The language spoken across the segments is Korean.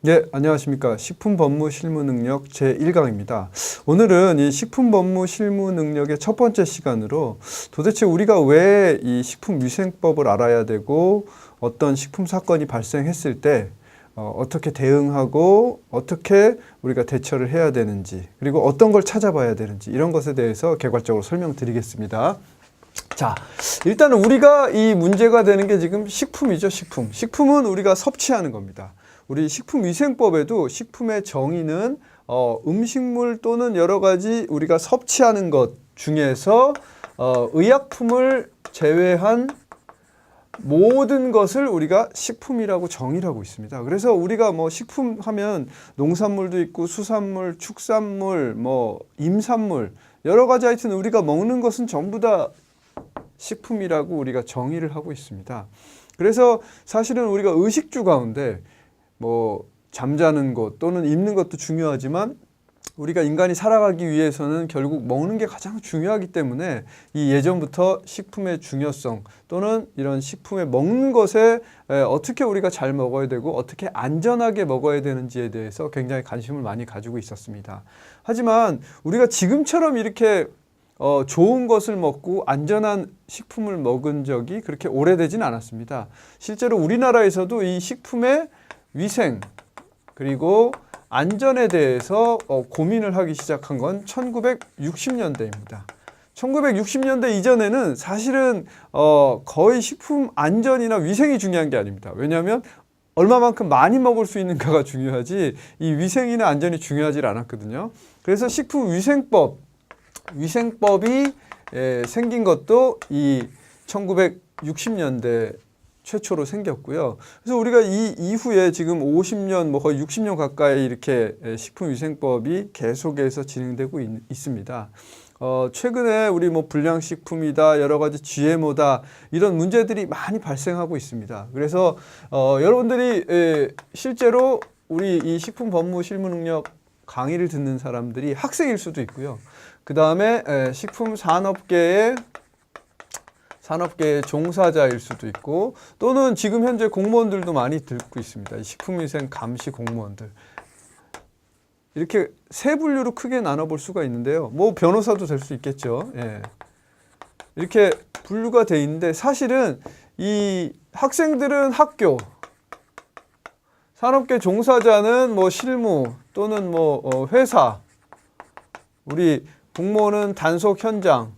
네, 안녕하십니까. 식품법무실무능력 제1강입니다. 오늘은 이 식품법무실무능력의 첫 번째 시간으로 도대체 우리가 왜 이 식품위생법을 알아야 되고 어떤 식품 사건이 발생했을 때 어떻게 대응하고 어떻게 우리가 대처를 해야 되는지, 그리고 어떤 걸 찾아봐야 되는지, 이런 것에 대해서 개괄적으로 설명드리겠습니다. 자, 일단은 우리가 이 문제가 되는 게 지금 식품이죠. 식품은 우리가 섭취하는 겁니다. 우리 식품위생법에도 식품의 정의는 음식물 또는 여러 가지 우리가 섭취하는 것 중에서 의약품을 제외한 모든 것을 우리가 식품이라고 정의를 하고 있습니다. 그래서 우리가 뭐 식품 하면 농산물도 있고 수산물, 축산물, 뭐 임산물, 여러 가지 하여튼 우리가 먹는 것은 전부 다 식품이라고 우리가 정의를 하고 있습니다. 그래서 사실은 우리가 의식주 가운데 뭐 잠자는 것 또는 입는 것도 중요하지만 우리가 인간이 살아가기 위해서는 결국 먹는 게 가장 중요하기 때문에 이 예전부터 식품의 중요성 또는 이런 식품에 먹는 것에 어떻게 우리가 잘 먹어야 되고 어떻게 안전하게 먹어야 되는지에 대해서 굉장히 관심을 많이 가지고 있었습니다. 하지만 우리가 지금처럼 이렇게 좋은 것을 먹고 안전한 식품을 먹은 적이 그렇게 오래되진 않았습니다. 실제로 우리나라에서도 이 식품의 위생 그리고 안전에 대해서 고민을 하기 시작한 건 1960년대입니다. 1960년대 이전에는 사실은 거의 식품 안전이나 위생이 중요한 게 아닙니다. 왜냐하면 얼마만큼 많이 먹을 수 있는가가 중요하지 이 위생이나 안전이 중요하지 않았거든요. 그래서 위생법이 생긴 것도 이 1960년대 최초로 생겼고요. 그래서 우리가 이 이후에 지금 50년, 뭐 거의 60년 가까이 이렇게 식품위생법이 계속해서 진행되고 있습니다. 최근에 우리 뭐 불량식품이다, 여러 가지 GMO다, 이런 문제들이 많이 발생하고 있습니다. 그래서 여러분들이 실제로 우리 이 식품법무실무능력 강의를 듣는 사람들이 학생일 수도 있고요. 그 다음에 식품산업계의 종사자일 수도 있고 또는 지금 현재 공무원들도 많이 듣고 있습니다. 식품위생 감시 공무원들. 이렇게 세 분류로 크게 나눠볼 수가 있는데요. 뭐 변호사도 될 수 있겠죠. 예. 이렇게 분류가 돼 있는데 사실은 이 학생들은 학교, 산업계 종사자는 뭐 실무 또는 뭐 회사, 우리 공무원은 단속 현장,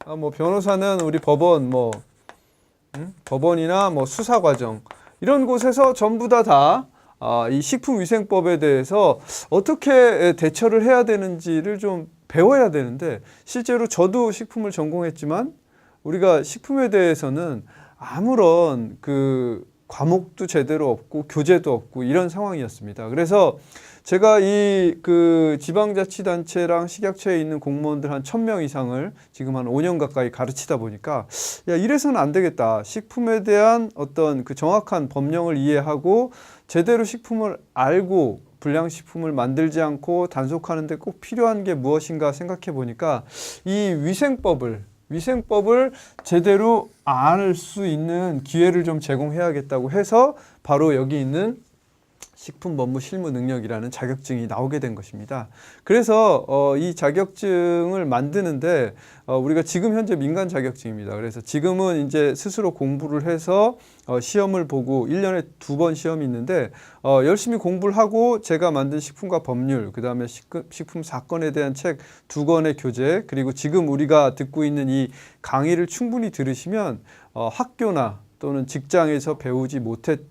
뭐 변호사는 우리 법원, 법원이나 뭐 수사 과정, 이런 곳에서 전부 다 이 식품위생법에 대해서 어떻게 대처를 해야 되는지를 좀 배워야 되는데, 실제로 저도 식품을 전공했지만 우리가 식품에 대해서는 아무런 그 과목도 제대로 없고 교재도 없고 이런 상황이었습니다. 그래서 제가 이 그 지방자치단체랑 식약처에 있는 공무원들 한 1000명 이상을 지금 한 5년 가까이 가르치다 보니까 야, 이래서는 안 되겠다. 식품에 대한 어떤 그 정확한 법령을 이해하고 제대로 식품을 알고 불량식품을 만들지 않고 단속하는 데 꼭 필요한 게 무엇인가 생각해 보니까 이 위생법을 제대로 알 수 있는 기회를 좀 제공해야겠다고 해서 바로 여기 있는 식품법무실무능력이라는 자격증이 나오게 된 것입니다. 그래서 이 자격증을 만드는데 우리가 지금 현재 민간 자격증입니다. 그래서 지금은 이제 스스로 공부를 해서 시험을 보고 1년에 2번 시험이 있는데 열심히 공부를 하고 제가 만든 식품과 법률, 그 다음에 식품 사건에 대한 책 2권의 교재, 그리고 지금 우리가 듣고 있는 이 강의를 충분히 들으시면 학교나 또는 직장에서 배우지 못했던